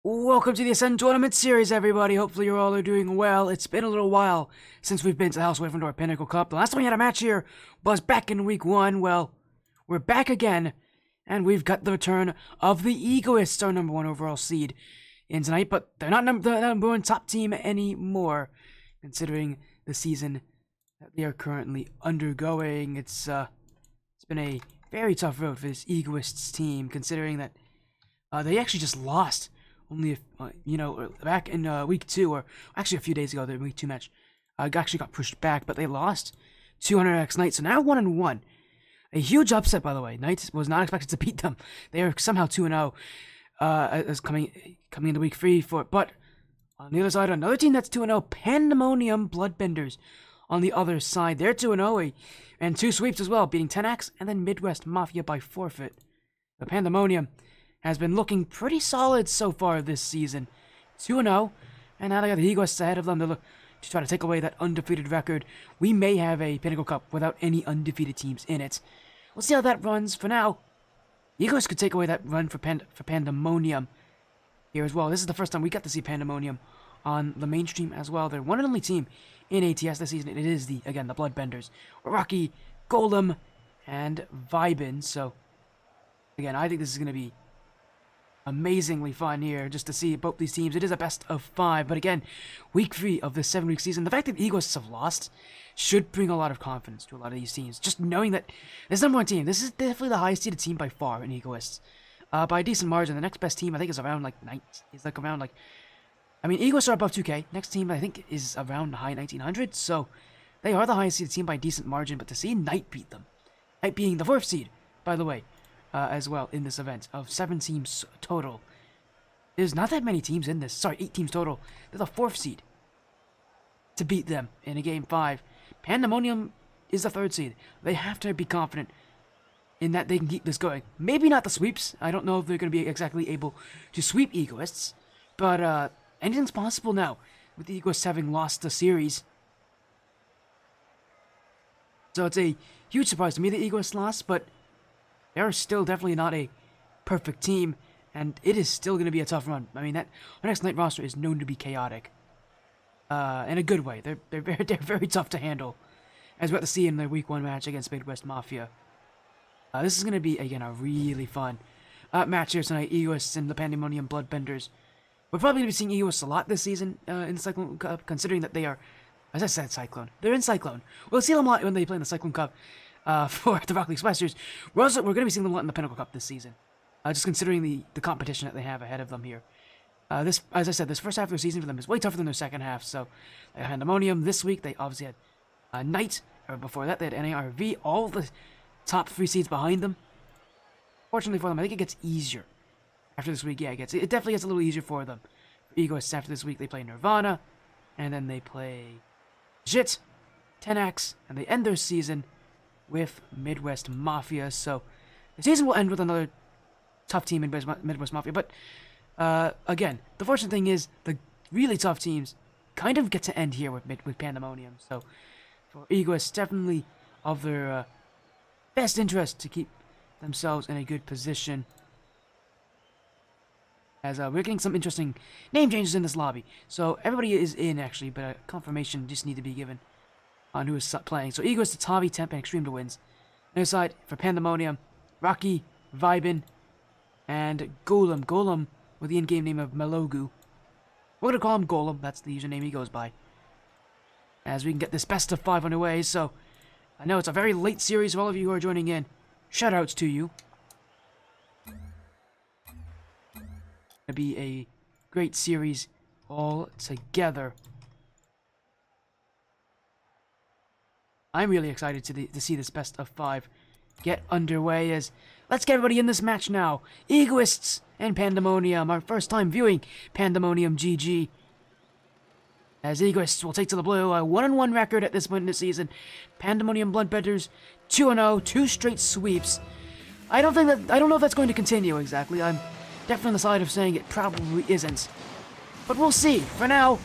Welcome to the Ascend Tournament Series, everybody. Hopefully you all are doing well. It's been a little while since we've been to the House Wyffindor Pinnacle Cup. The last time we had a match here was back in week 1. Well, we're back again, and we've got the return of the Egoists, our number 1 overall seed in tonight. But they're not the number 1 top team anymore, considering the season that they are currently undergoing. It's been a very tough road for this Egoists team, considering that they actually just lost. Only, back in week 2, or actually a few days ago, the week 2 match actually got pushed back, but they lost 200x Knights, so now 1-1. A huge upset, by the way. Knights was not expected to beat them. They are somehow 2-0 as coming into week 3 for it. But on the other side, another team that's 2-0, Pandamonium Bloodbenders. On the other side, they're 2-0, and 2 sweeps as well, beating 10x and then Midwest Mafia by forfeit. The Pandamonium has been looking pretty solid so far this season. 2-0, and now they got the Egoists ahead of them to try to take away that undefeated record. We may have a Pinnacle Cup without any undefeated teams in it. We'll see how that runs. For now, Egoists could take away that run for Pandamonium here as well. This is the first time we got to see Pandamonium on the mainstream as well. They're one and only team in ATS this season. It is the Bloodbenders. Rocky, Golem, and Vibin. So, again, I think this is going to be amazingly fun here just to see both these teams. It is a best of 5, but again, week 3 of this 7-week season, the fact that the Egoists have lost should bring a lot of confidence to a lot of these teams. Just knowing that this number 1 team, this is definitely the highest seeded team by far in Egoists. By a decent margin. The next best team I think is around Egoists are above 2k. Next team I think is around high 1900s, so they are the highest seeded team by a decent margin, but to see Knight beat them, Knight being the 4th seed, by the way, as well in this event of 7 teams total. There's not that many teams in this. Sorry, 8 teams total. They're the 4th seed to beat them in a game 5. Pandemonium is the 3rd seed. They have to be confident in that they can keep this going. Maybe not the sweeps. I don't know if they're going to be exactly able to sweep Egoists, but anything's possible now with the Egoists having lost the series. So it's a huge surprise to me that Egoists lost, but they're still definitely not a perfect team, and it is still going to be a tough run. I mean, our next Knight roster is known to be chaotic, in a good way. They're very tough to handle, as we got to see in their week 1 match against Midwest Mafia. This is going to be, again, a really fun match here tonight. Egoists and the Pandemonium Bloodbenders. We're probably going to be seeing Egoists a lot this season in the Cyclone Cup, considering that they are, as I said, Cyclone. They're in Cyclone. We'll see them a lot when they play in the Cyclone Cup. For the Rock League Westers, we're going to be seeing them a lot in the Pinnacle Cup this season. Just considering the competition that they have ahead of them here. As I said, this first half of the season for them is way tougher than their second half. So, they had Pandemonium this week. They obviously had Knight, or before that they had NARV. All the top 3 seeds behind them. Fortunately for them, I think it gets easier after this week. Yeah, it definitely gets a little easier for them. For Egoists after this week, they play Nirvana, and then they play Jit, 10x, and they end their season with Midwest Mafia. So the season will end with another tough team in Midwest Mafia. But again, the fortunate thing is the really tough teams kind of get to end here with Pandemonium. So for Egoists, definitely of their best interest to keep themselves in a good position. As we're getting some interesting name changes in this lobby. So everybody is in actually, but a confirmation just need to be given on who is playing. So Egoists, Tavi, Temp, and Extreme to wins. On the other side, for Pandemonium, Rocky, Vibin, and Golem. Golem with the in-game name of Melogu. We're going to call him Golem. That's the username he goes by. As we can get this best of 5 underway. So I know it's a very late series for all of you who are joining in. Shoutouts to you. It'll be a great series all together. I'm really excited to see this best of 5 get underway. As let's get everybody in this match now. Egoists and Pandemonium. Our first time viewing Pandemonium GG. As Egoists will take to the blue a 1-1 record at this point in the season. Pandemonium Bloodbenders 2-0, 2 straight sweeps. I don't know if that's going to continue exactly. I'm definitely on the side of saying it probably isn't. But we'll see. For now,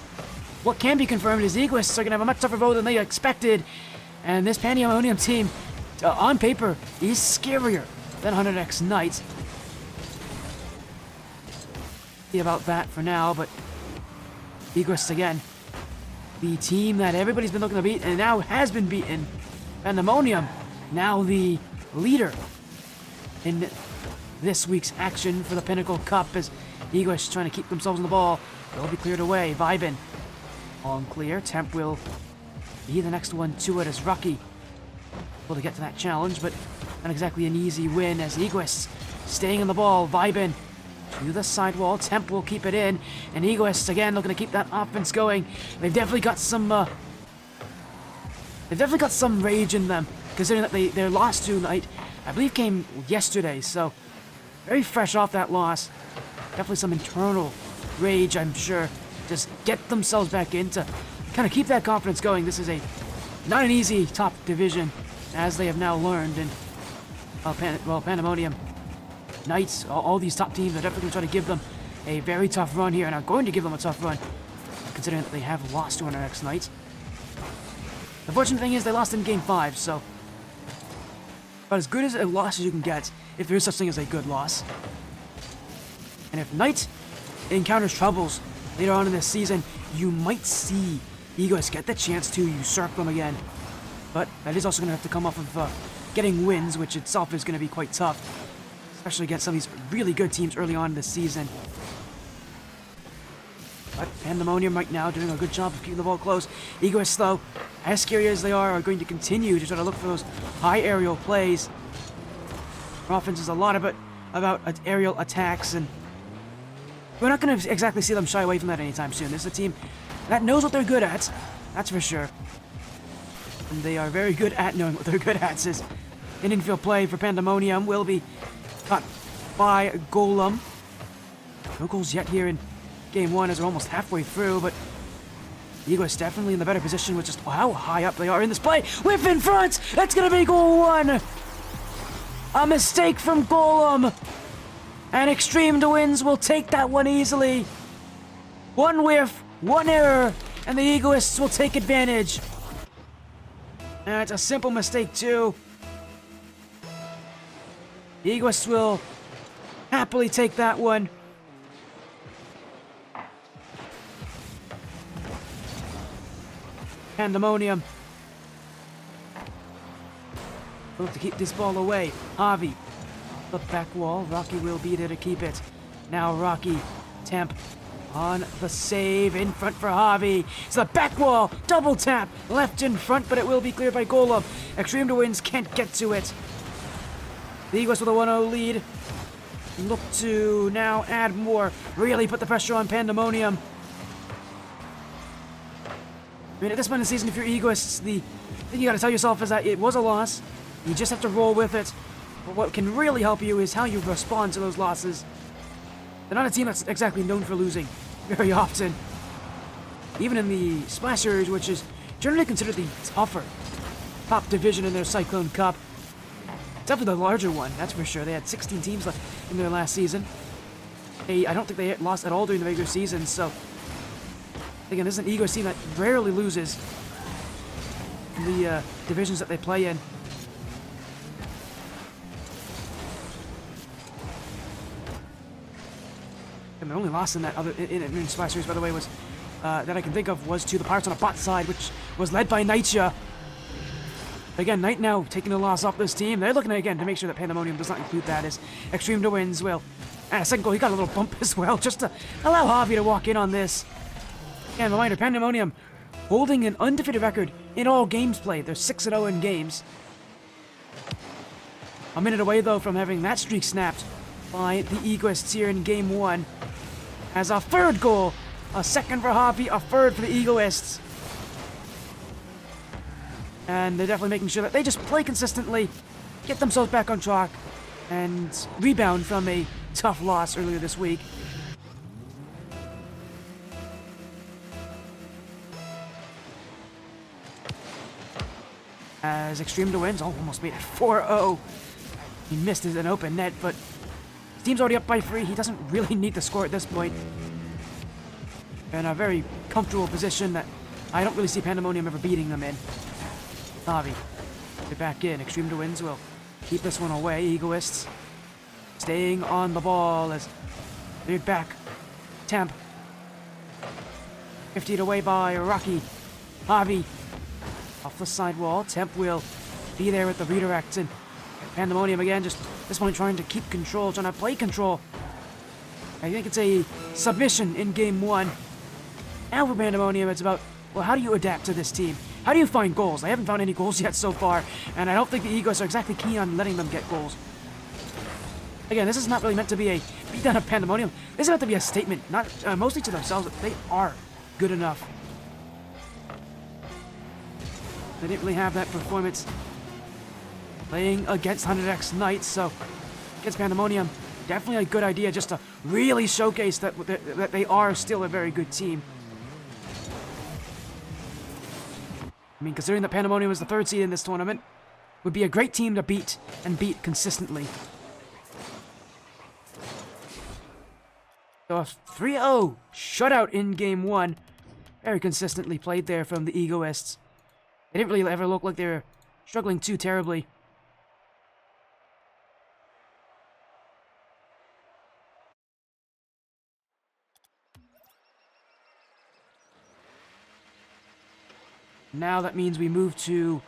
what can be confirmed is Egoists are going to have a much tougher road than they expected. And this Pandemonium team, on paper, is scarier than 100x Knight. See about that for now, but Egoists again. The team that everybody's been looking to beat and now has been beaten. Pandamonium, now the leader in this week's action for the Pinnacle Cup as Egoists trying to keep themselves on the ball. They'll be cleared away. Vibin on clear. Temp will be the next one to it as Rocky able to get to that challenge, but not exactly an easy win as Egoists staying in the ball. Vibin to the sidewall. Temp will keep it in, and Egoists again looking to keep that offense going. They've definitely got some rage in them, considering that their loss tonight, I believe, came yesterday, so very fresh off that loss. Definitely some internal rage, I'm sure. Just get themselves back in to kind of keep that confidence going. This is not an easy top division, as they have now learned. And Pandamonium, Knights, all these top teams are definitely going to try to give them a very tough run here, and are going to give them a tough run, considering that they have lost to our next Knights. The fortunate thing is they lost in Game 5, so about as good as a loss as you can get, if there is such thing as a good loss. And if Knight encounters troubles later on in this season, you might see Egoists get the chance to usurp them again. But that is also going to have to come off of getting wins, which itself is going to be quite tough, especially against some of these really good teams early on in this season. But Pandamonium right now doing a good job of keeping the ball close. Egoists, though, as scary as they are going to continue to try to look for those high aerial plays. Our offense is a lot of it about aerial attacks, and we're not going to exactly see them shy away from that anytime soon. This is a team that knows what they're good at, that's for sure. And they are very good at knowing what they're good at. As an infield play for Pandamonium will be caught by Golem. No goals yet here in Game 1 as we're almost halfway through, but Egoists definitely in the better position with just how high up they are in this play. Whiff in front! That's going to be goal 1! A mistake from Golem! And Extreme Twins will take that one easily. One whiff, one error, and the Egoists will take advantage. And it's a simple mistake too. The Egoists will happily take that one. Pandamonium. Look to keep this ball away. Javi. The back wall. Rocky will be there to keep it. Now Rocky. Temp on the save in front for Javi. It's the back wall. Double tap. Left in front, but it will be cleared by Golem. Extreme Twins can't get to it. The Eagles with a 1-0 lead. Look to now add more. Really put the pressure on Pandamonium. I mean, at this point in the season, if you're Egoists, the thing you gotta tell yourself is that it was a loss. You just have to roll with it. But what can really help you is how you respond to those losses. They're not a team that's exactly known for losing very often. Even in the Splash Series, which is generally considered the tougher top division in their Cyclone Cup. Definitely the larger one, that's for sure. They had 16 teams left in their last season. I don't think they lost at all during the regular season, so again, this is an Egoist team that rarely loses in the divisions that they play in. And the only loss in that in Splash Series, by the way, was that I can think of was to the Pirates on a bot side, which was led by Nightja. Again, Knight now taking the loss off this team. They're looking again to make sure that Pandamonium does not include that as Extreme Twins will. And a second goal, he got a little bump as well, just to allow Javi to walk in on this. And reminder, Pandamonium holding an undefeated record in all games played. They're 6-0 in games. A minute away, though, from having that streak snapped by the Egoists here in Game 1. As a third goal, a second for Javi, a third for the Egoists. And they're definitely making sure that they just play consistently, get themselves back on track, and rebound from a tough loss earlier this week. As Extreme Twins almost made it 4-0. He missed an open net, but his team's already up by 3. He doesn't really need to score at this point. In a very comfortable position that I don't really see Pandamonium ever beating them in. Javi, get back in. Extreme Twins will keep this one away. Egoists staying on the ball as they're back Temp. 50 away by Rocky. Javi. Off the side wall. Temp will be there with the redirect. And Pandamonium again, just this one trying to keep control, trying to play control. I think it's a submission in game one. Now for Pandamonium, it's about, well, how do you adapt to this team? How do you find goals? They haven't found any goals yet so far, and I don't think the Egoists are exactly keen on letting them get goals. Again, this is not really meant to be a beatdown of Pandamonium. This is meant to be a statement, not mostly to themselves, that they are good enough. They didn't really have that performance playing against 100X Knights, so against Pandamonium, definitely a good idea just to really showcase that they are still a very good team. I mean, considering that Pandamonium is the 3rd seed in this tournament, would be a great team to beat and beat consistently. So a 3-0 shutout in game one. Very consistently played there from the Egoists. They didn't really ever look like they were struggling too terribly. Now that means we move to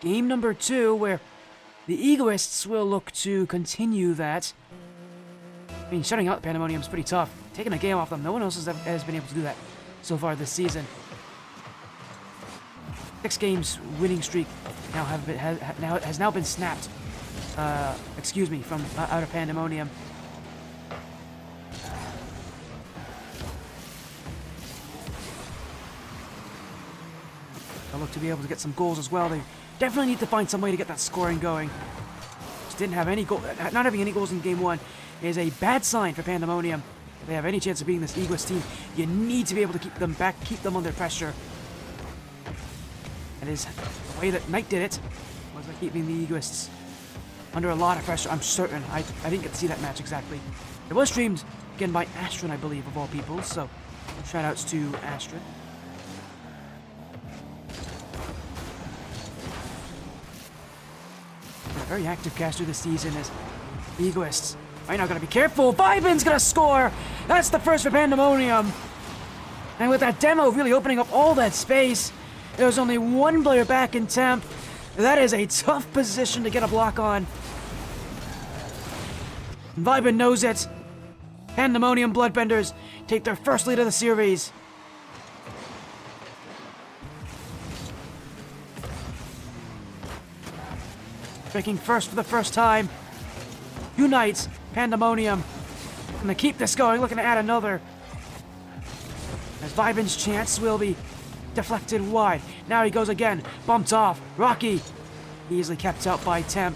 game number 2, where the Egoists will look to continue that. I mean, shutting out Pandemonium is pretty tough. Taking a game off them, no one else has been able to do that so far this season. 6 games winning streak has now been snapped. Excuse me, from out of Pandemonium. They'll look to be able to get some goals as well. They definitely need to find some way to get that scoring going. Just didn't have any goal. Not having any goals in game one is a bad sign for Pandemonium. If they have any chance of beating this Egoist team, you need to be able to keep them back, keep them under pressure. That is the way that Knight did it, was by keeping the Egoists under a lot of pressure. I'm certain. I didn't get to see that match exactly. It was streamed again by Astrid, I believe, of all people. So shout outs to Astrid. A very active caster this season is the Egoists. Right now, gotta be careful. Vibin's gonna score. That's the first for Pandemonium. And with that demo really opening up all that space, there's only one player back in Temp. That is a tough position to get a block on. Vibin knows it. Pandemonium Bloodbenders take their first lead of the series. Breaking first for the first time. Unites Pandemonium. Gonna keep this going, looking to add another. As Vibin's chance will be deflected wide. Now he goes again. Bumped off. Rocky. Easily kept out by Temp.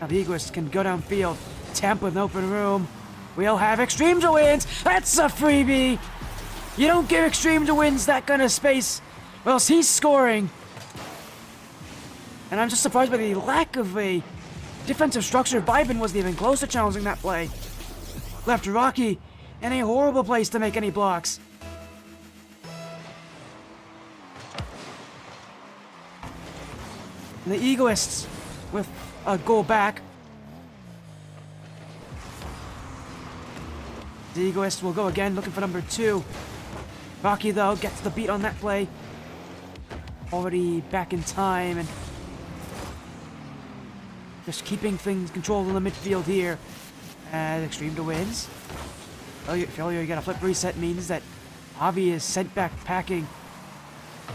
Now the Egoists can go downfield. Temp with an open room. We'll have Extreme to wins. That's a freebie. You don't give Extreme to wins that kind of space, or else he's scoring. And I'm just surprised by the lack of a defensive structure. Vibin wasn't even close to challenging that play. Left Rocky in a horrible place to make any blocks. And the Egoists with a goal back. The Egoists will go again, looking for number 2. Rocky, though, gets the beat on that play. Already back in time, and just keeping things controlled in the midfield here. As Extreme to wins. Failure, you get a flip reset means that Javi is sent back packing.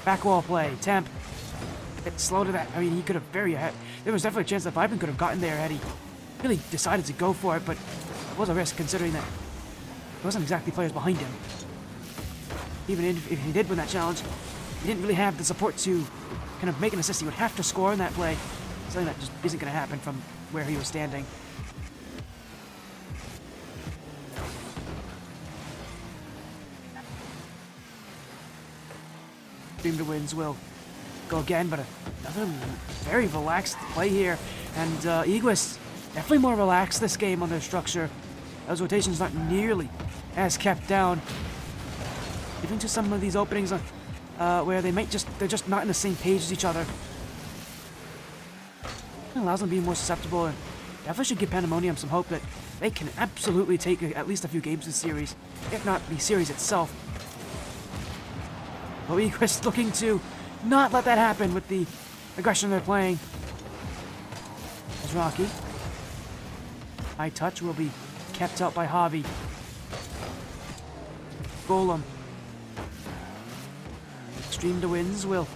Back wall play. Temp. A bit slow to that. I mean, he could have there was definitely a chance that Vibin could have gotten there had he really decided to go for it, but it was a risk considering that there wasn't exactly players behind him. Even if he did win that challenge, he didn't really have the support to kind of make an assist. He would have to score in that play. Something that just isn't going to happen from where he was standing. Dream to wins will go again, but another very relaxed play here. And Egoists definitely more relaxed this game on their structure. Those rotations not nearly as kept down. Even to some of these openings where they're just not on the same page as each other. It allows them to be more susceptible, and definitely should give Pandemonium some hope that they can absolutely take at least a few games this series, if not the series itself. But Egoists looking to not let that happen with the aggression they're playing. There's Rocky. High touch will be kept out by Javi. Golem. Extreme to wins will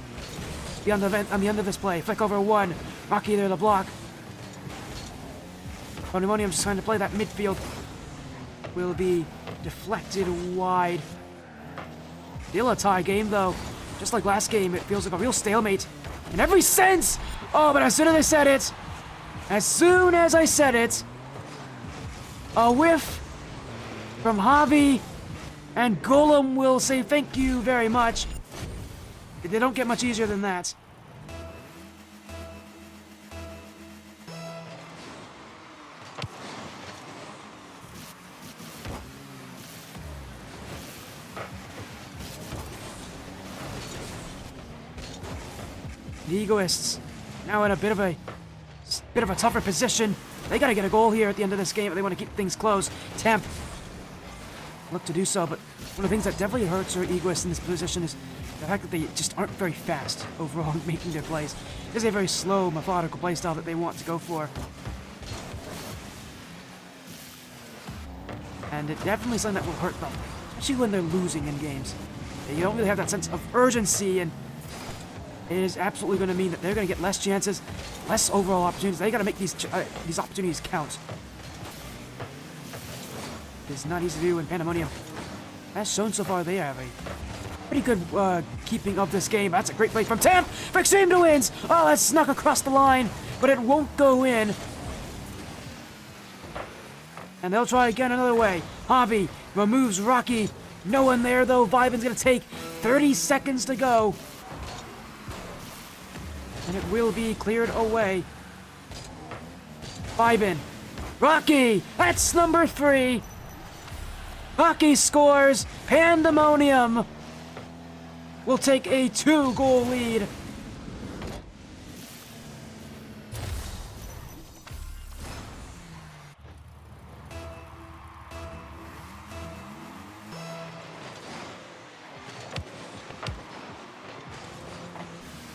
be on the end of this play. Flick over one. Rocky there to block. Pandamonium just trying to play that midfield. Will be deflected wide. Still a tie game though. Just like last game, it feels like a real stalemate in every sense. Oh, but as soon as I said it, a whiff from Javi, and Golem will say thank you very much. They don't get much easier than that. The Egoists now in a bit of a tougher position. They gotta get a goal here at the end of this game if they want to keep things close. Temp look to do so, but one of the things that definitely hurts our Egoists in this position is the fact that they just aren't very fast overall making their plays. This is a very slow, methodical play style that they want to go for. And it definitely is something that will hurt them, especially when they're losing in games. You don't really have that sense of urgency, and it is absolutely going to mean that they're going to get less chances, less overall opportunities. They got to make these opportunities count. It's not easy to do in Pandamonium. As shown so far, they have a pretty good keeping of this game. That's a great play from Tamp for Extreme to wins. Oh, that snuck across the line, but it won't go in. And they'll try again another way. Javi removes Rocky. No one there though. Vyvin's going to take 30 seconds to go. And it will be cleared away. Vyvin. Rocky! That's number 3! Rocky scores! Pandamonium will take a 2-goal lead.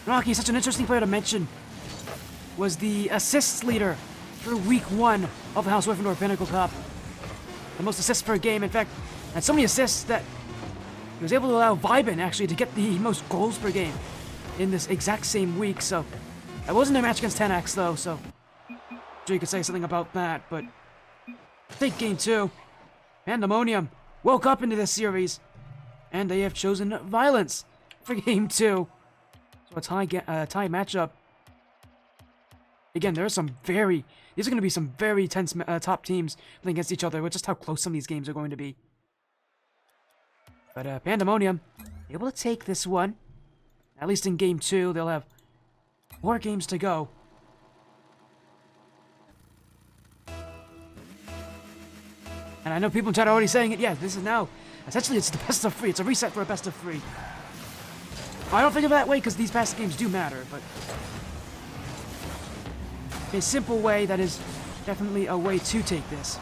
Rocky, such an interesting player to mention, was the assists leader for week 1 of the House Wyffindor Pinnacle Cup. The most assists per game, in fact, and so many assists that he was able to allow Vyvin actually to get the most goals per game in this exact same week. So it wasn't a match against 10x though, so I'm sure you could say something about that, but I think game 2, Pandamonium woke up into this series, and they have chosen violence for game 2. So a tie matchup. Again, these are going to be some very tense top teams playing against each other with just how close some of these games are going to be. But Pandamonium able to take this one. At least in game 2, they'll have more games to go. And I know people in chat are already saying it. Yeah, this is now essentially it's the best of 3. It's a reset for a best of 3. I don't think of it that way because these past games do matter, but a simple way that is definitely a way to take this.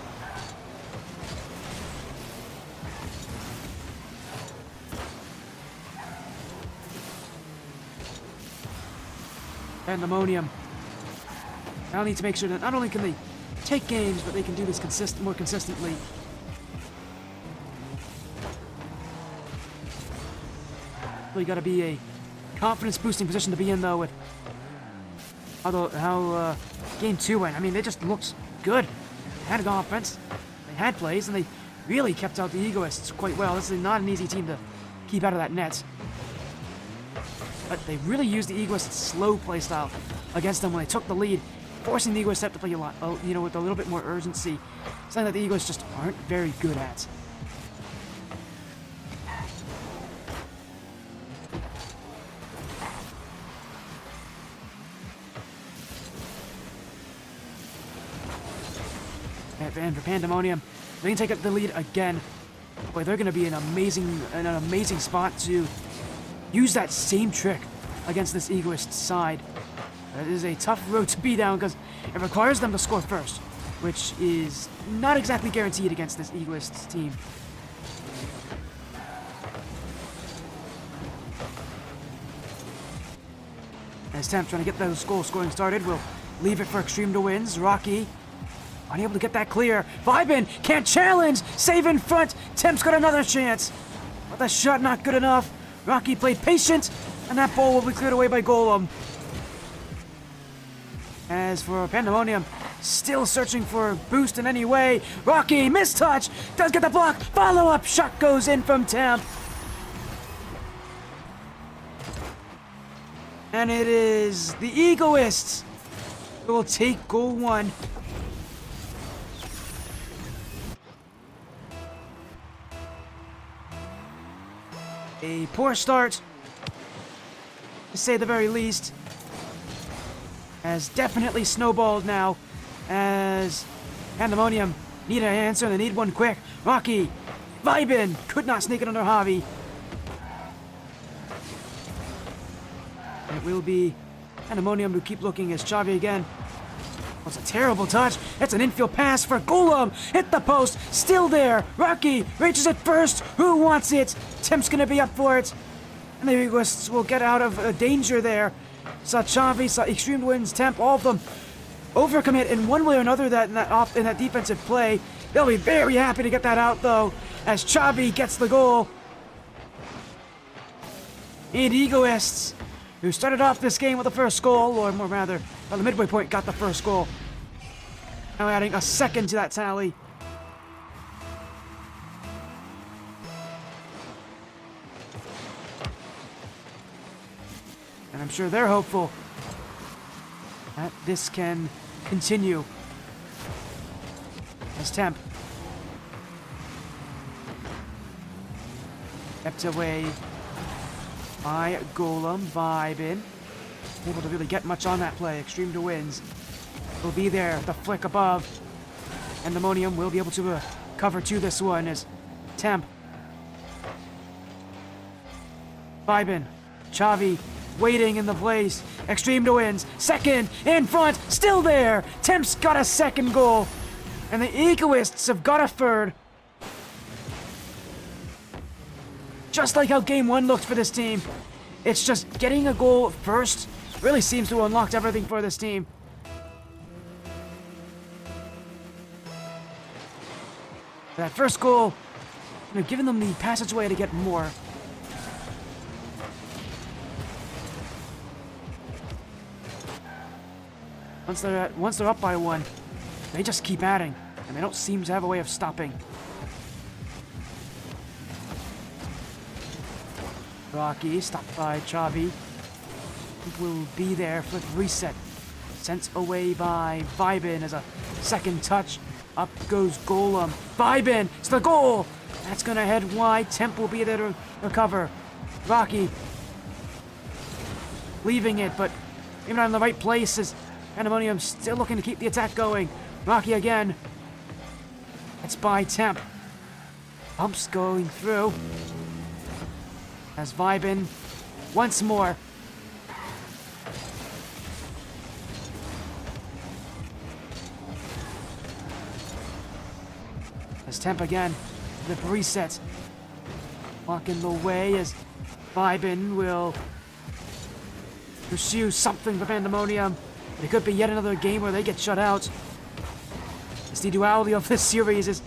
Pandamonium now need to make sure that not only can they take games, but they can do this more consistently. You got to be a confidence-boosting position to be in, though, with how game 2 went. I mean, they just looked good. They had an offense, they had plays, and they really kept out the Egoists quite well. This is not an easy team to keep out of that net. But they really used the Egoists' slow play style against them when they took the lead, forcing the Egoists to play a lot, with a little bit more urgency. Something that the Egoists just aren't very good at. And for Pandamonium, they can take up the lead again. Boy, they're going to be in an amazing spot to use that same trick against this Egoist side. It is a tough road to be down because it requires them to score first. which is not exactly guaranteed against this Egoists team. As Temp trying to get those goal scoring started, we'll leave it for Extreme to wins. Rocky unable to get that clear. Vibin can't challenge. Save in front. Temp's got another chance. But the shot not good enough. Rocky played patient, and that ball will be cleared away by Golem. As for Pandamonium, still searching for a boost in any way. Rocky, mistouch, does get the block. Follow-up shot goes in from Temp. And it is the Egoists who will take goal 1. A poor start, to say the very least, has definitely snowballed now, as Pandamonium need an answer and they need one quick. Rocky, Vibin, could not sneak it under Javi. It will be Pandamonium who keep looking as Xavi again. That's a terrible touch. It's an infield pass for Golem. Hit the post. Still there. Rocky reaches it first. Who wants it? Temp's going to be up for it. And the Egoists will get out of danger there. Saw Xavi, saw Extreme wins, Temp, all of them overcommit in one way or another in that defensive play. They'll be very happy to get that out, though, as Xavi gets the goal. And Egoists, who started off this game with the first goal, or more rather, by the midway point, got the first goal. Now adding a second to that tally. And I'm sure they're hopeful that this can continue. As Temp kept away by Golem, Vibin. Able to really get much on that play. Extreme to wins. Will be there. The flick above. Pandamonium will be able to cover to this one as Temp. Vibin. Xavi waiting in the place. Extreme to wins. Second in front. Still there. Temp's got a second goal. And the Egoists have got a third. Just like how game 1 looked for this team. It's just getting a goal first really seems to have unlocked everything for this team. That first goal, giving them the passageway to get more. Once they're up by 1, they just keep adding, and they don't seem to have a way of stopping. Rocky, stopped by Xavi. Will be there for the reset. Sent away by Vibin as a second touch. Up goes Golem. Vibin, it's the goal! That's gonna head wide. Temp will be there to recover. Rocky leaving it, but maybe not in the right place as Pandamonium still looking to keep the attack going. Rocky again. It's by Temp. Bumps going through. As Vibin once more. As Temp again, the reset. Walking the way as Vibin will pursue something for Pandamonium. But it could be yet another game where they get shut out. As the duality of this series is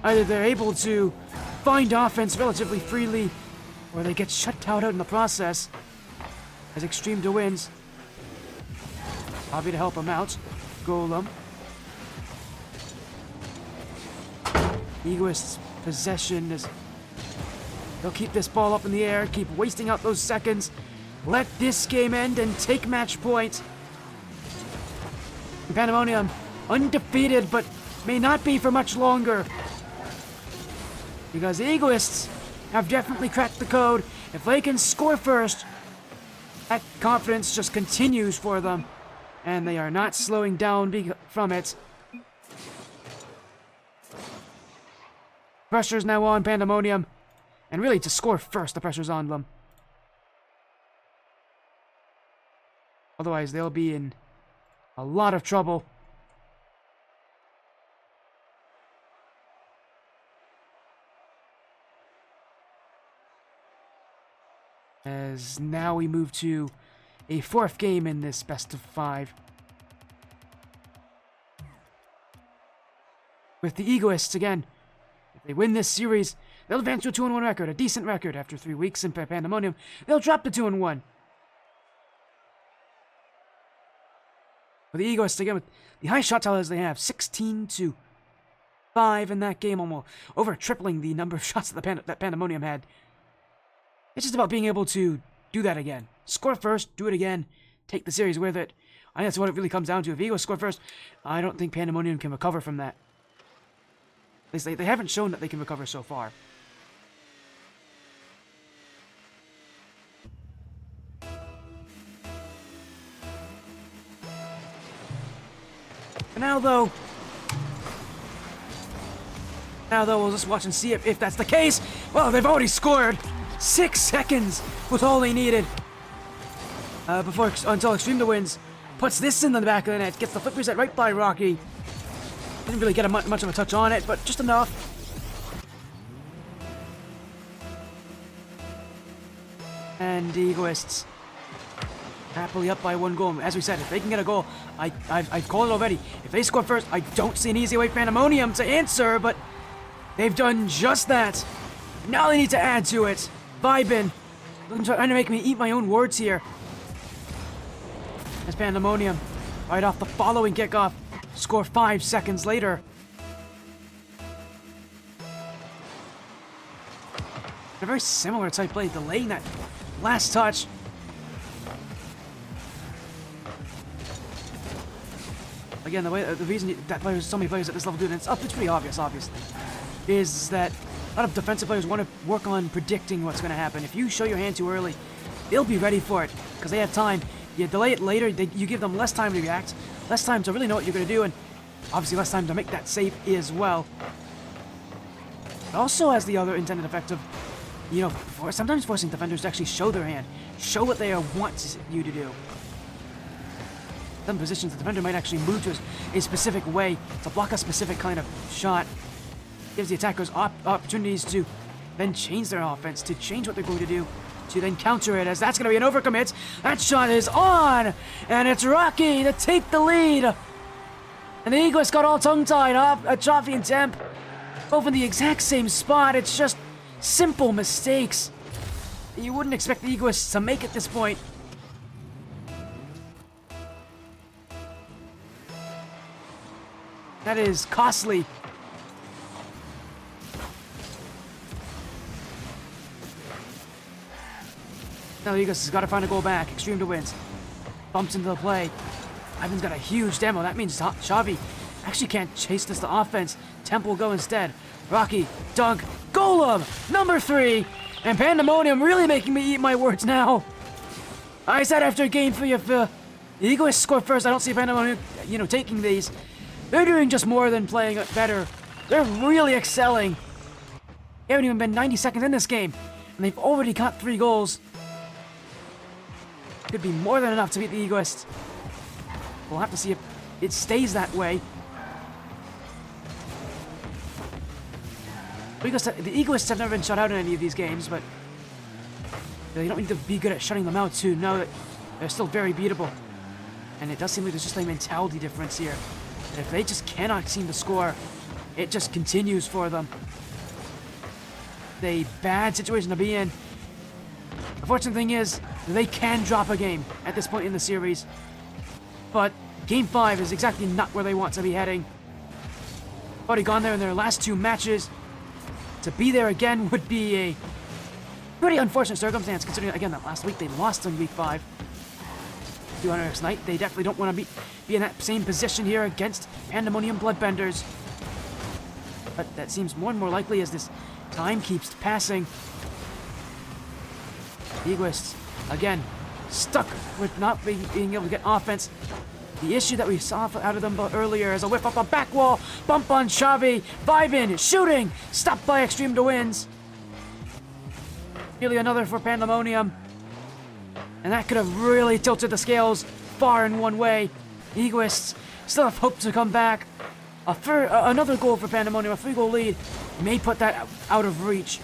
either they're able to find offense relatively freely, or they get shut out in the process. As Extreme to wins. Happy to help him out. Golem. Egoist's possession is... They'll keep this ball up in the air, keep wasting out those seconds. Let this game end and take match point. Pandamonium, undefeated, but may not be for much longer. Because the Egoists have definitely cracked the code. If they can score first, that confidence just continues for them. And they are not slowing down from it. Pressure's now on Pandamonium. And really, to score first, the pressure's on them. Otherwise, they'll be in a lot of trouble. As now we move to a fourth game in this best of 5. With the Egoists again. If they win this series, they'll advance to a 2-1 record, a decent record. After 3 weeks in Pandamonium, they'll drop to 2-1. But the Egoists again with the high shot totals they have, 16-5 in that game, almost over tripling the number of shots that Pandamonium had. It's just about being able to do that again. Score first, do it again, take the series with it. I think that's what it really comes down to. If Egoists score first, I don't think Pandamonium can recover from that. At least they haven't shown that they can recover so far. For now, though, we'll just watch and see if that's the case. Well, they've already scored. 6 seconds was all they needed. Until Extreme wins. Puts this in the back of the net. Gets the flip reset right by Rocky. Didn't really get much of a touch on it, but just enough. And the Egoists happily up by 1 goal. As we said, if they can get a goal, I've called it already. If they score first, I don't see an easy way for Pandamonium to answer, but they've done just that. Now they need to add to it. Vibin. Trying to make me eat my own words here. As Pandamonium, right off the following kickoff, score 5 seconds later. A very similar type play, delaying that last touch. Again, the reason that so many players at this level do it, and it's pretty obvious, obviously, is that a lot of defensive players want to work on predicting what's going to happen. If you show your hand too early, they'll be ready for it, because they have time. You delay it later, you give them less time to react, less time to really know what you're going to do, and obviously less time to make that save as well. It also has the other intended effect of, sometimes forcing defenders to actually show their hand, show what they want you to do. Some positions, the defender might actually move to a specific way to block a specific kind of shot. Gives the attackers opportunities to then change their offense, to change what they're going to do, to then counter it, as that's going to be an overcommit. That shot is on, and it's Rocky to take the lead. And the Egoists got all tongue-tied off Chaffee and Temp, both in the exact same spot. It's just simple mistakes. You wouldn't expect the Egoists to make at this point. That is costly. Now the Egoists has got to find a goal back. Extreme to wins. Bumps into the play. Ivan's got a huge demo. That means Chavi actually can't chase this to offense. Temp will go instead. Rocky, dunk, Golem, number 3. And Pandamonium really making me eat my words now. I said after game 3 if the Egoists score first, I don't see Pandamonium, taking these. They're doing just more than playing better. They're really excelling. They haven't even been 90 seconds in this game, and they've already got 3 goals. Could be more than enough to beat the Egoists. We'll have to see if it stays that way. The Egoists have never been shut out in any of these games, but they don't need to be good at shutting them out to know that they're still very beatable. And it does seem like there's just a mentality difference here. And if they just cannot seem to score, it just continues for them. It's a bad situation to be in. The fortunate thing is, they can drop a game at this point in the series. But Game 5 is exactly not where they want to be heading. Already gone there in their last 2 matches. To be there again would be a pretty unfortunate circumstance, considering, again, that last week they lost in Week 5 to Onyx Knight. They definitely don't want to be in that same position here against Pandamonium Bloodbenders. But that seems more and more likely as this time keeps passing. The Egoists, again, stuck with not being able to get offense. The issue that we saw out of them earlier is a whiff up a back wall, bump on Chavi, Vibin, shooting, stopped by Extreme to wins. Really another for Pandamonium. And that could have really tilted the scales far in one way. The Egoists still have hope to come back. Another goal for Pandamonium, a 3-goal lead, may put that out of reach.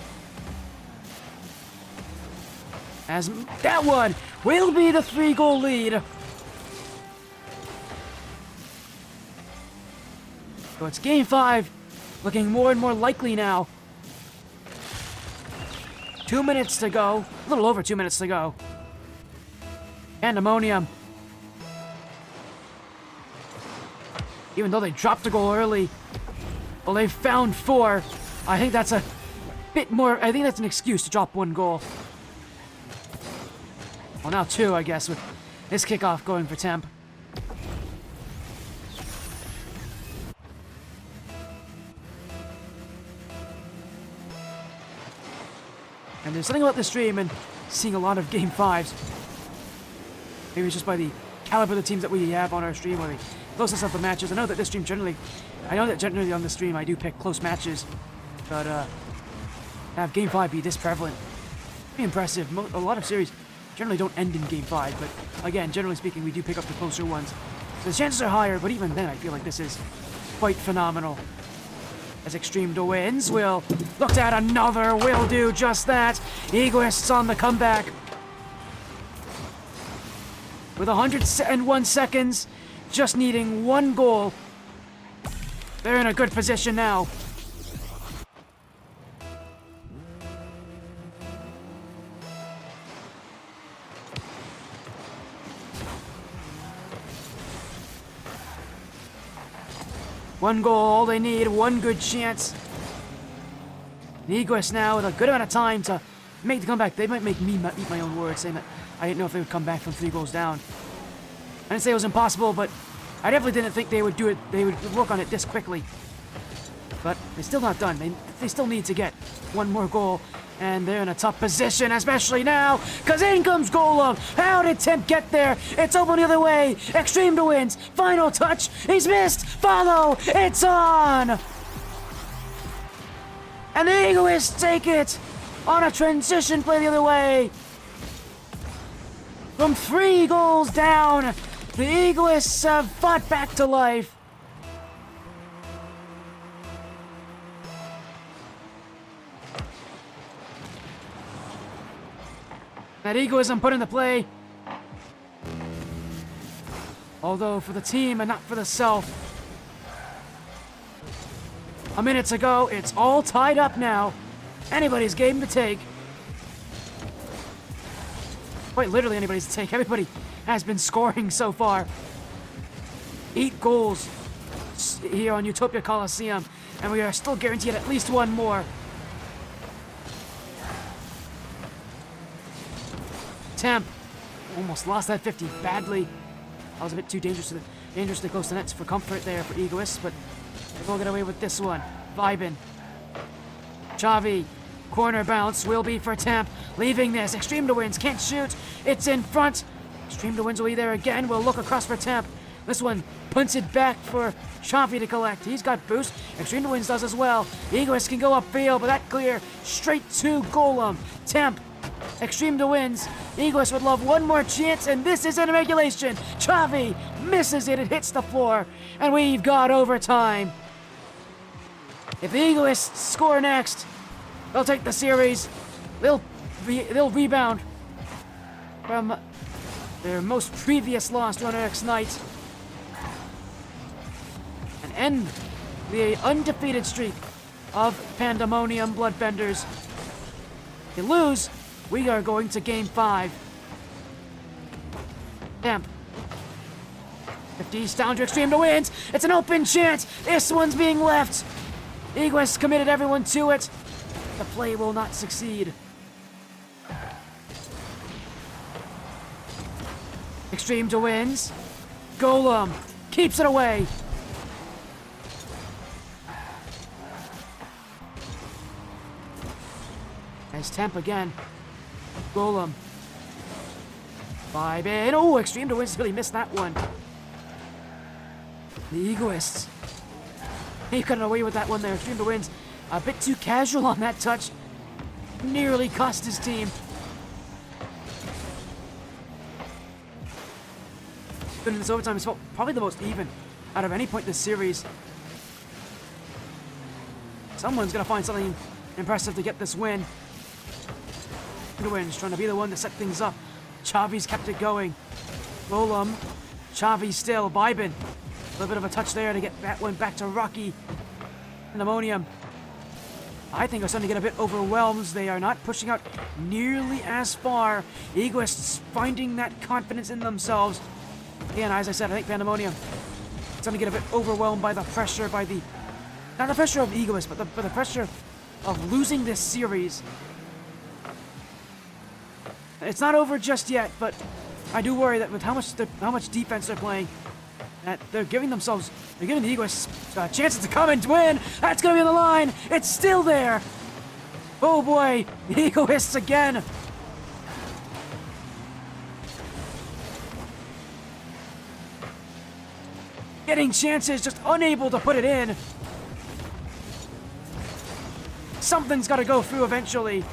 As that one will be the 3-goal lead. So it's game 5, looking more and more likely now. 2 minutes to go. A little over 2 minutes to go. Pandamonium. Even though they dropped a goal early, well, they found 4. I think that's a bit more. I think that's an excuse to drop 1 goal. Well, now 2, I guess, with this kickoff going for Temp. And there's something about this stream and seeing a lot of game 5s. Maybe it's just by the caliber of the teams that we have on our stream, or the closeness of the matches. I know that generally on the stream I do pick close matches, but have game 5 be this prevalent, pretty impressive. A lot of series generally don't end in game 5, but again, generally speaking, we do pick up the closer ones. So the chances are higher, but even then I feel like this is quite phenomenal. As Extreme to wins, will looked at another, will do just that. Egoists on the comeback. With 101 seconds, just needing 1 goal. They're in a good position now. One goal, all they need, 1 good chance. The Egoists now with a good amount of time to make the comeback. They might make me eat my own words, saying that I didn't know if they would come back from 3 goals down. I didn't say it was impossible, but I definitely didn't think they would do it. They would work on it this quickly. But they're still not done. They still need to get 1 more goal, and they're in a tough position, especially now, because in comes Golem. How did Temp get there? It's open the other way. Extreme to wins. Final touch. He's missed. Follow. It's on. And the Egoists take it on a transition play the other way. From 3 goals down, the Egoists have fought back to life. That egoism put into play. Although for the team and not for the self. A minute to go, it's all tied up now. Anybody's game to take. Quite literally anybody's to take. Everybody has been scoring so far. 8 goals here on Utopia Coliseum, and we are still guaranteed at least 1 more. Temp almost lost that 50 badly. That was a bit too dangerously close to nets for comfort there for Egoists, but they'll get away with this one. Vibin. Chavi. Corner bounce will be for Temp. Leaving this. Extreme to wins. Can't shoot. It's in front. Extreme to wins will be there again. We'll look across for Temp. This one punts it back for Chavi to collect. He's got boost. Extreme to wins does as well. Egoists can go upfield, but that clear straight to Golem. Temp. Extreme to wins. Egoists would love 1 more chance, and this is an regulation. Chavi misses it. It hits the floor, and we've got overtime. If the Egoists score next, they'll take the series. They'll rebound from their most previous loss to next night and end the undefeated streak of Pandamonium Bloodbenders. If they lose, we are going to game 5. Temp. 50's down to Extreme to wins. It's an open chance. This one's being left. Egoists committed everyone to it. The play will not succeed. Extreme to wins. Golem keeps it away. As Temp again. Golem. 5 in. Oh, Extreme to wins really missed that one. The Egoists. He got away with that one there. Extreme to wins. A bit too casual on that touch. Nearly cost his team. But in this overtime, it's probably the most even out of any point in this series. Someone's going to find something impressive to get this win. Extreme to Wins, trying to be the one to set things up. Chavi's kept it going. Golem. Chavi still vibing. A little bit of a touch there to get that one back to Rocky. Pandamonium. I think are starting to get a bit overwhelmed. They are not pushing out nearly as far. Egoists finding that confidence in themselves. Again, as I said, I think Pandamonium starting to get a bit overwhelmed by the pressure, not the pressure of Egoists, but the pressure of losing this series. It's not over just yet, but I do worry that with how much defense they're playing, that they're giving the Egoists chances to come and win. That's gonna be on the line. It's still there. Oh boy, the Egoists again. Getting chances, just unable to put it in. Something's got to go through eventually.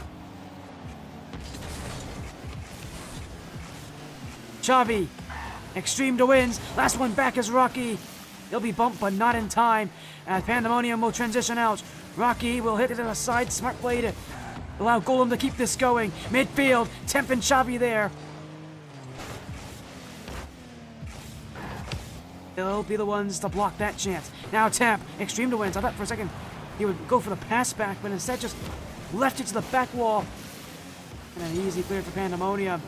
Chavi, Extreme to Wins. Last one back is Rocky. He'll be bumped, but not in time. As Pandamonium will transition out. Rocky will hit it to the side. Smart play to allow Golem to keep this going. Midfield, Temp and Chavi there. They'll be the ones to block that chance. Now Temp, Extreme to Wins. I thought for a second he would go for the pass back, but instead just left it to the back wall. And an easy clear for Pandamonium.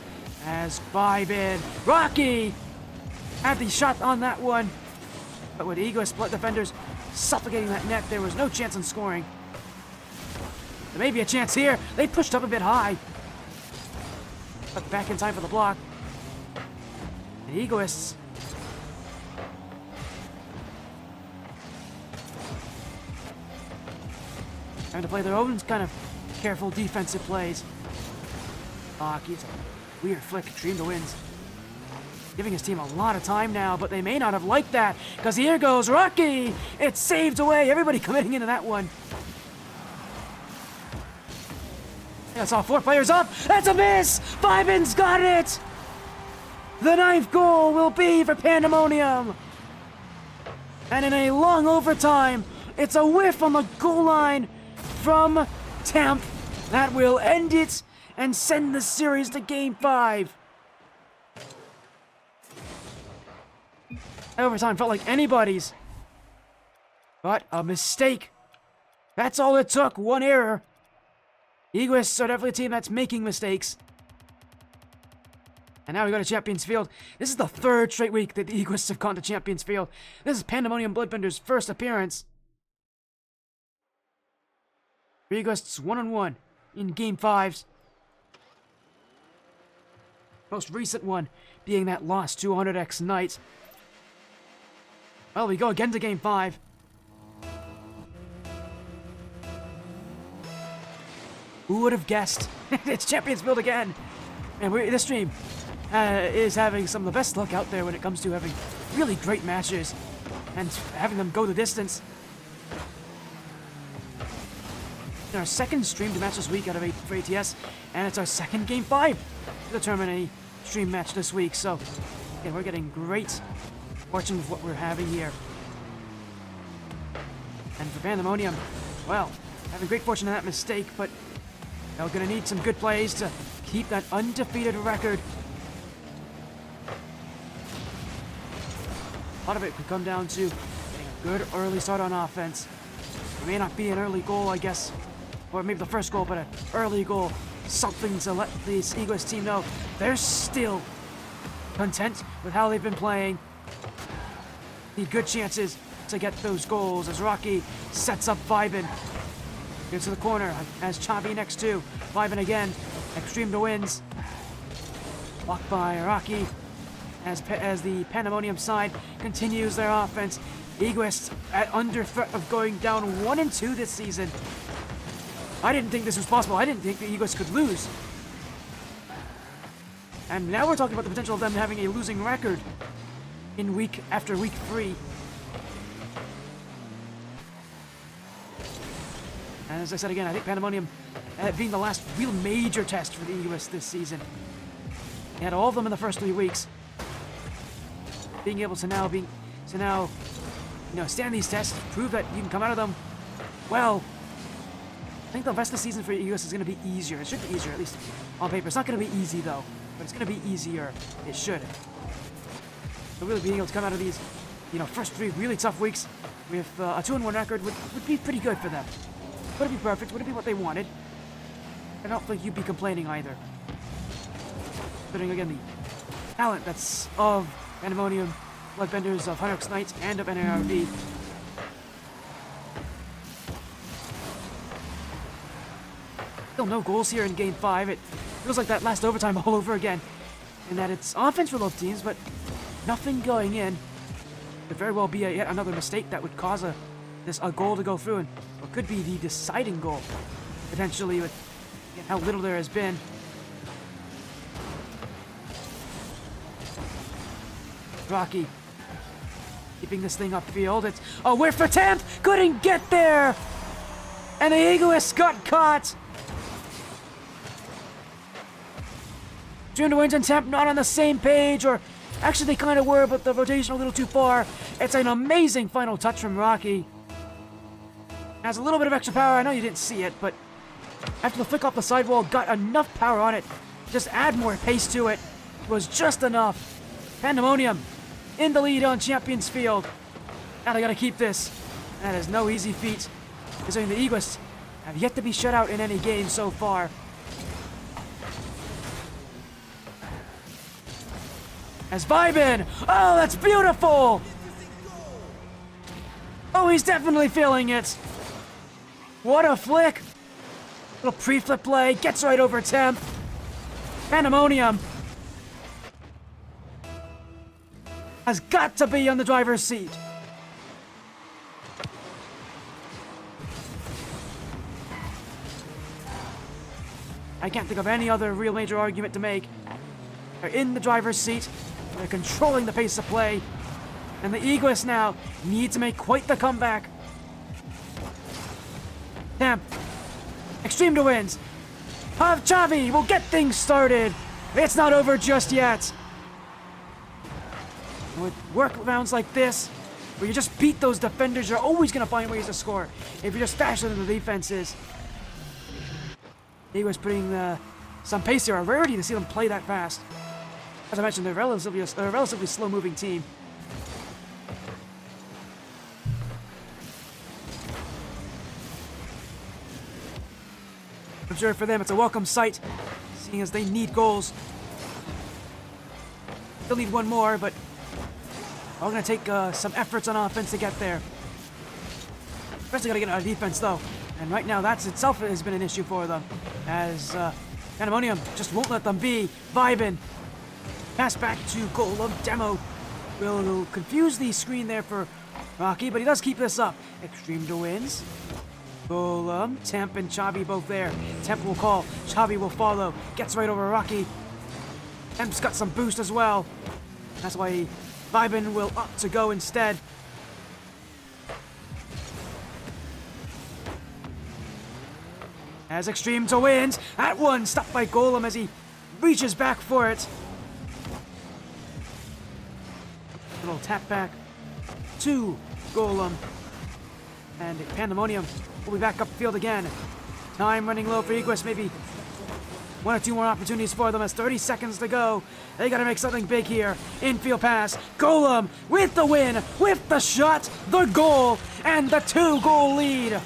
As 5 in. Rocky had the shot on that one. But with Egoist split defenders suffocating that net, there was no chance in scoring. There may be a chance here. They pushed up a bit high. But back in time for the block. The Egoists. Trying to play their own kind of careful defensive plays. Rocky's a weird flick. Extreme to Wins. Giving his team a lot of time now, but they may not have liked that, because here goes Rocky! It's saved away! Everybody committing into that one. I saw 4 players up! That's a miss! Vibin's got it! The 9th goal will be for Pandamonium! And in a long overtime, it's a whiff on the goal line from Temp that will end it and send the series to Game 5. Overtime felt like anybody's. But a mistake. That's all it took. One error. Egoists are definitely a team that's making mistakes. And now we go to Champions Field. This is the 3rd straight week that the Egoists have gone to Champions Field. This is Pandamonium Bloodbender's first appearance. Egoists 1-1 in Game 5s. Most recent one being that loss to 100x Knight. Well, we go again to Game 5. Who would have guessed? It's Champions Field again! And this stream is having some of the best luck out there when it comes to having really great matches and having them go the distance. It's our 2nd streamed match this week out of 8 for ATS, and it's our 2nd Game 5 to determine a stream match this week. So, yeah, we're getting great fortune with what we're having here. And for Pandamonium, well, having great fortune in that mistake, but they're going to need some good plays to keep that undefeated record. A lot of it could come down to getting a good early start on offense. It may not be an early goal, I guess, or maybe the first goal, but an early goal. Something to let this Egoist team know they're still content with how they've been playing. Need good chances to get those goals as Rocky sets up Vibin. Gets to the corner as Chavi next to Vibin again. Extreme to Wins. Blocked by Rocky as the Pandamonium side continues their offense. Egoists at under threat of going down 1-2 this season. I didn't think this was possible. I didn't think the Egoists could lose. And now we're talking about the potential of them having a losing record in after week 3. And as I said again, I think Pandamonium being the last real major test for the Egoists this season. They had all of them in the first 3 weeks. Being able to now stand these tests, prove that you can come out of them well. think the rest of the season for Egoists is going to be easier. It should be easier, at least on paper. It's not going to be easy, though, but it's going to be easier. It should. So really being able to come out of these, first 3 really tough weeks with a 2-1 record would be pretty good for them. Wouldn't be perfect, wouldn't be what they wanted. I don't think you'd be complaining either. Considering, again, the talent that's of Pandamonium, Bloodbenders, of Hunter's Knights, and of NARV. Still no goals here in Game 5. It feels like that last overtime all over again. In that it's offense for both teams, but nothing going in. Could very well be yet another mistake that would cause a goal to go through, and what could be the deciding goal, potentially, with how little there has been. Rocky keeping this thing upfield. It's a whiff for Temp! Couldn't get there! And the Egoists got caught! Junior Wins and Temp not on the same page, or actually they kind of were, but the rotation a little too far. It's an amazing final touch from Rocky. Has a little bit of extra power. I know you didn't see it, but after the flick off the sidewall, got enough power on it. Just add more pace to it. It was just enough. Pandamonium in the lead on Champions Field. Now they gotta keep this. That is no easy feat, considering the Egoists have yet to be shut out in any game so far. As Vibin! Oh, that's beautiful! Oh, he's definitely feeling it! What a flick! Little pre-flip play, gets right over Temp. Pandamonium has got to be on the driver's seat. I can't think of any other real major argument to make. They're in the driver's seat. They're controlling the pace of play. And the Egoists now need to make quite the comeback. Temp. Extreme to wins. Chavi will get things started. It's not over just yet. With work rounds like this, where you just beat those defenders, you're always going to find ways to score. If you're just faster than the defenses. Egoists putting some pace here. A rarity to see them play that fast. As I mentioned, they're a relatively slow-moving team. I'm sure for them it's a welcome sight, seeing as they need goals. They'll need one more, but we're going to take some efforts on offense to get there. Especially got to get out of defense, though. And right now, that itself has been an issue for them, as Pandamonium just won't let them be. Vibin. Pass back to Golem. Demo will confuse the screen there for Rocky, but he does keep this up. Extreme to wins. Golem, Temp, and Chavi both there. Temp will call. Chavi will follow. Gets right over Rocky. Temp's got some boost as well. That's why Vibin will up to go instead. As Extreme to wins. That one stopped by Golem as he reaches back for it. Little tap back to Golem. And Pandamonium will be back upfield again. Time running low for Egoists. Maybe 1 or 2 more opportunities for them as 30 seconds to go. They gotta make something big here. Infield pass. Golem with the win, with the shot, the goal, and the 2-goal lead.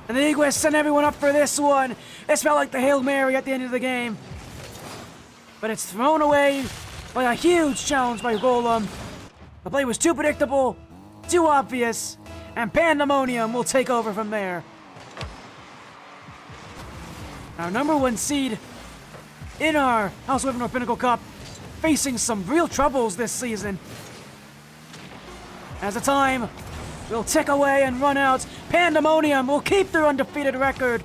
And the Egoists send everyone up for this one. This felt like the Hail Mary at the end of the game. But it's thrown away by a huge challenge by Golem. The play was too predictable, too obvious, and Pandamonium will take over from there. Our #1 seed in our House of Wyffindor Pinnacle Cup, facing some real troubles this season. As the time will tick away and run out, Pandamonium will keep their undefeated record.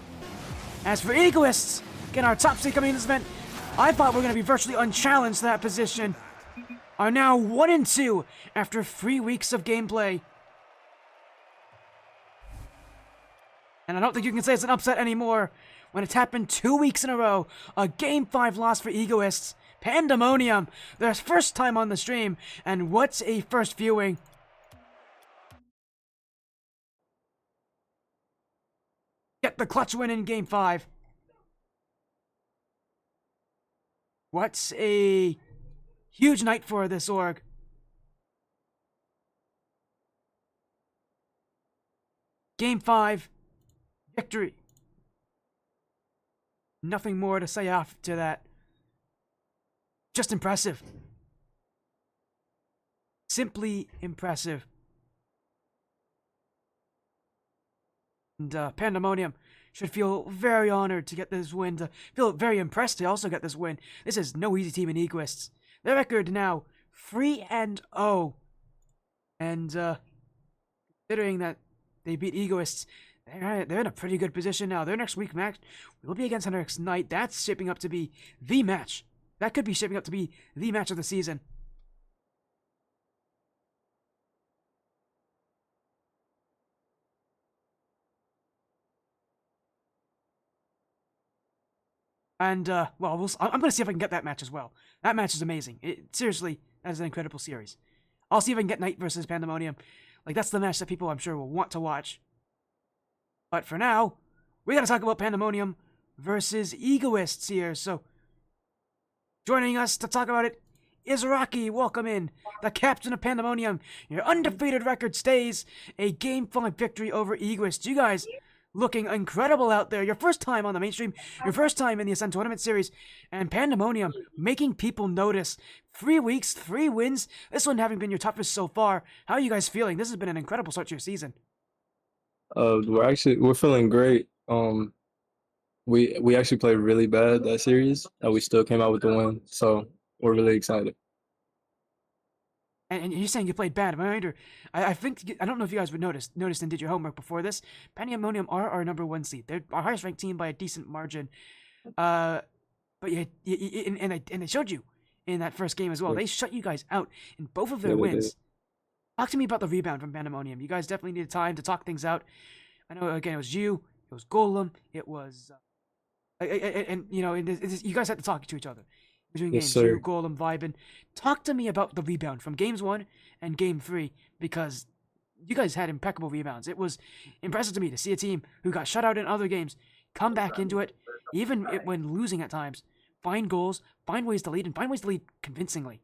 As for Egoists, again, our top seed coming in this event, I thought we were going to be virtually unchallenged to that position, are now 1-2 after 3 weeks of gameplay. And I don't think you can say it's an upset anymore when it's happened 2 weeks in a row. A Game 5 loss for Egoists. Pandamonium, their first time on the stream, and what's a first viewing? the clutch win in Game 5. What's a huge night for this org. Game 5, victory. Nothing more to say after that. Just impressive. Simply impressive. And Pandamonium should feel very honored to get this win, to feel very impressed to also get this win. This is no easy team in Egoists. Their record now 3-0. And considering that they beat Egoists, they're in a pretty good position now. Their next week match will be against Hunter X Knight. That's shaping up to be the match. That could be shaping up to be the match of the season. And, well, I'm going to see if I can get that match as well. That match is amazing. Seriously, that is an incredible series. I'll see if I can get Knight versus Pandamonium. Like, that's the match that people, I'm sure, will want to watch. But for now, we got to talk about Pandamonium versus Egoists here. So, joining us to talk about it is Rocky. Welcome in, the captain of Pandamonium. Your undefeated record stays a Game 5 victory over Egoists. You guys looking incredible out there. Your first time on the mainstream, your first time in the Ascent Tournament Series, and Pandamonium making people notice. 3 weeks, 3 wins, this one having been your toughest so far. How are you guys feeling? This has been an incredible start to your season. We're feeling great. We actually played really bad that series, and we still came out with the win. So we're really excited. And you're saying you played bad. I think, I don't know if you guys would noticed and did your homework before this. Pandamonium are our #1 seed. They're our highest ranked team by a decent margin. But and they showed you in that first game as well. They shut you guys out in both of their wins. Talk to me about the rebound from Pandamonium. You guys definitely needed time to talk things out. I know, again, it was you, it was Golem, it was, you guys had to talk to each other between games. Sir. You, Golem, vibing. Talk to me about the rebound from games 1 and game 3, because you guys had impeccable rebounds. It was impressive to me to see a team who got shut out in other games come back into it, even when losing at times, find goals, find ways to lead, and find ways to lead convincingly.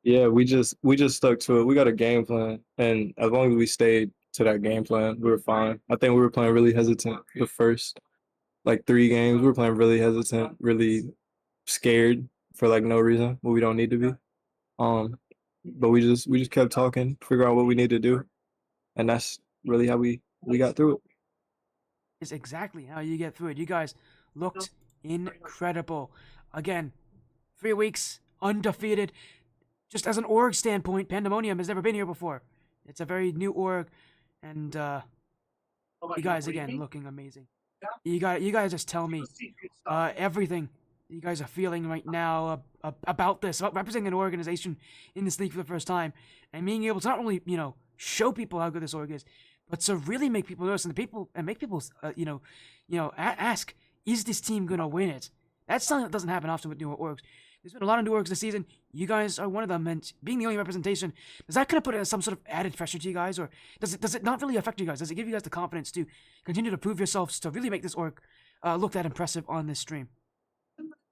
Yeah, we just stuck to it. We got a game plan, and as long as we stayed to that game plan, we were fine. I think we were playing really hesitant the first 3 games. We were playing really hesitant, really scared for no reason, but we don't need to be. But we just kept talking, figure out what we need to do, and that's really how we got through it. Is exactly how you get through it. You guys looked incredible. Again, 3 weeks, undefeated. Just as an org standpoint, Pandamonium has never been here before. It's a very new org, and you guys, again, looking amazing. You guys just tell me everything you guys are feeling right now about this, about representing an organization in this league for the first time, and being able to not only, show people how good this org is, but to really make people notice and make people, ask, is this team gonna win it? That's something that doesn't happen often with newer orgs. There's been a lot of new orgs this season. You guys are one of them, and being the only representation, does that kind of put some sort of added pressure to you guys, or does it not really affect you guys? Does it give you guys the confidence to continue to prove yourselves, to really make this org look that impressive on this stream?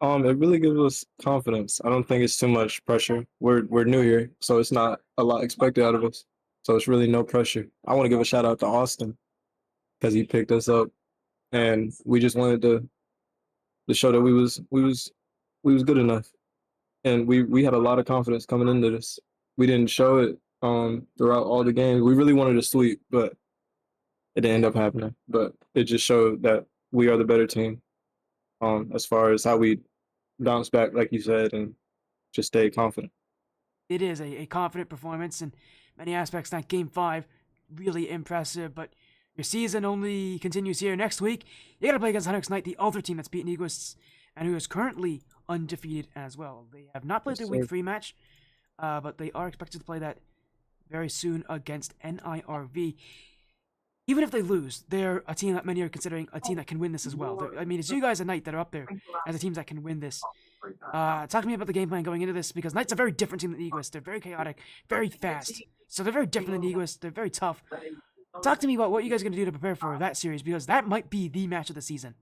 It really gives us confidence. I don't think it's too much pressure. We're new here, so it's not a lot expected out of us. So it's really no pressure. I want to give a shout out to Austin because he picked us up, and we just wanted to show that we was good enough. And we had a lot of confidence coming into this. We didn't show it throughout all the games. We really wanted to sweep, but it didn't end up happening. But it just showed that we are the better team as far as how we bounce back, like you said, and just stay confident. It is a confident performance in many aspects. That Game 5, really impressive, but your season only continues here. Next week, you got to play against Hunter X Knight, the other team that's beaten Egoists, and who is currently undefeated as well. They have not played their Week 3 match, but they are expected to play that very soon against NIRV. Even if they lose, they're a team that many are considering a team that can win this as well. It's you guys and Knight that are up there as the teams that can win this. Talk to me about the game plan going into this, because Knight's a very different team than Egoists. They're very chaotic, very fast. So they're very different than Egoists. They're very tough. Talk to me about what you guys are going to do to prepare for that series, because that might be the match of the season.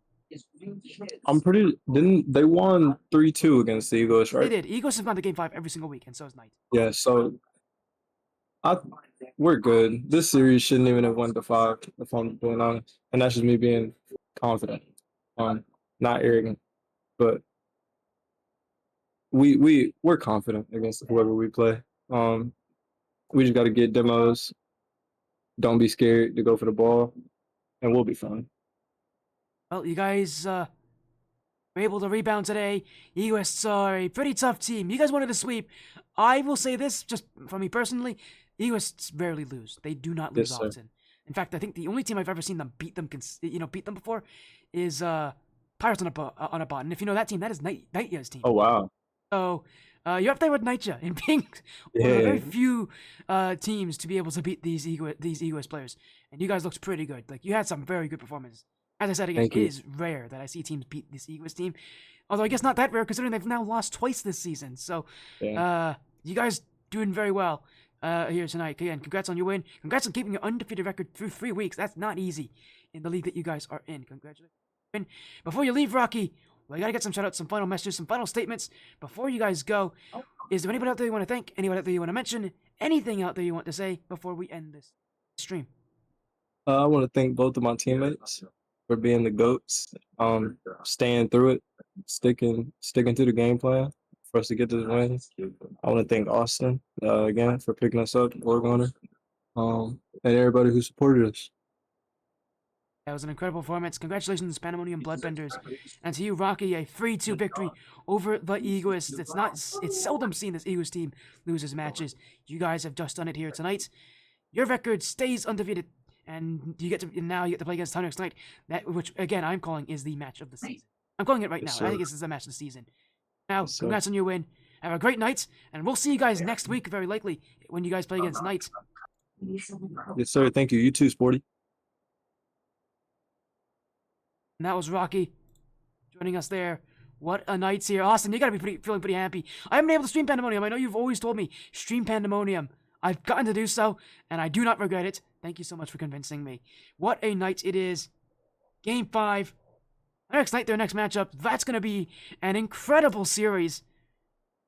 Didn't they won 3-2 against the Eagles, They right? did. Eagles have gone to Game 5 every single week, and so is Knights. Yeah, so I we're good. This series shouldn't even have went to 5, if I'm being honest. And that's just me being confident. Not arrogant. But we're confident against whoever we play. We just gotta get demos. Don't be scared to go for the ball, and we'll be fine. Well, you guys were able to rebound today. Egoists are a pretty tough team. You guys wanted to sweep. I will say this, just for me personally, Egoists rarely lose. They do not lose Yes, sir. often. In fact, I think the only team I've ever seen them beat them before is Pirates on a bot. And if you know that team, that is Nightya's team. Oh wow. So you're up there with Nightya in being one of the very few teams to be able to beat these Egoist players. And you guys looked pretty good. Like, you had some very good performances. As I said again, Thank it you. is rare that I see teams beat this Egoist team. Although I guess not that rare, considering they've now lost twice this season. So Yeah. you guys doing very well here tonight. Again, congrats on your win. Congrats on keeping your undefeated record through 3 weeks. That's not easy in the league that you guys are in. Congratulations. Before you leave, Rocky, well, I gotta get some shout outs, some final messages, some final statements. Before you guys go, is there anybody out there you want to thank? Anybody out there you want to mention? Anything out there you want to say before we end this stream? I want to thank both of my teammates for being the goats. Staying through it, sticking to the game plan for us to get this win. I want to thank Austin again for picking us up, Oregoner, and everybody who supported us. That was an incredible performance. Congratulations, Pandamonium Bloodbenders. And to you, Rocky, a 3-2 victory over the Egoists. It's seldom seen this Egoist team loses matches. You guys have just done it here tonight. Your record stays undefeated, and now you get to play against Hunter tonight. Which again I'm calling is the match of the season. I'm calling it right now. Yes, I think sir. this is the match of the season. Now, Yes, sir. congrats on your win. Have a great night, and we'll see you guys next week, very likely, when you guys play against Knights. Yes, sir. Thank you. You too, Sporty. And that was Rocky joining us there. What a night's here. Austin, you gotta be feeling pretty happy. I haven't been able to stream Pandemonium. I know you've always told me, stream Pandemonium. I've gotten to do so, and I do not regret it. Thank you so much for convincing me. What a night it is. Game 5. Next night, their next matchup. That's gonna be an incredible series.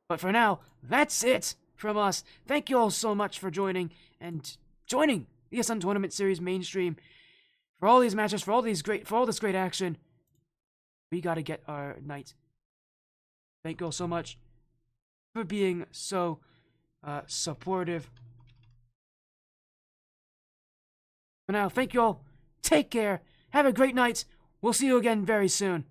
But for now, that's it from us. Thank you all so much for joining the ESN Tournament Series mainstream. For all these matches, for all this great action, we gotta get our night. Thank you all so much for being so supportive. For now, thank you all. Take care. Have a great night. We'll see you again very soon.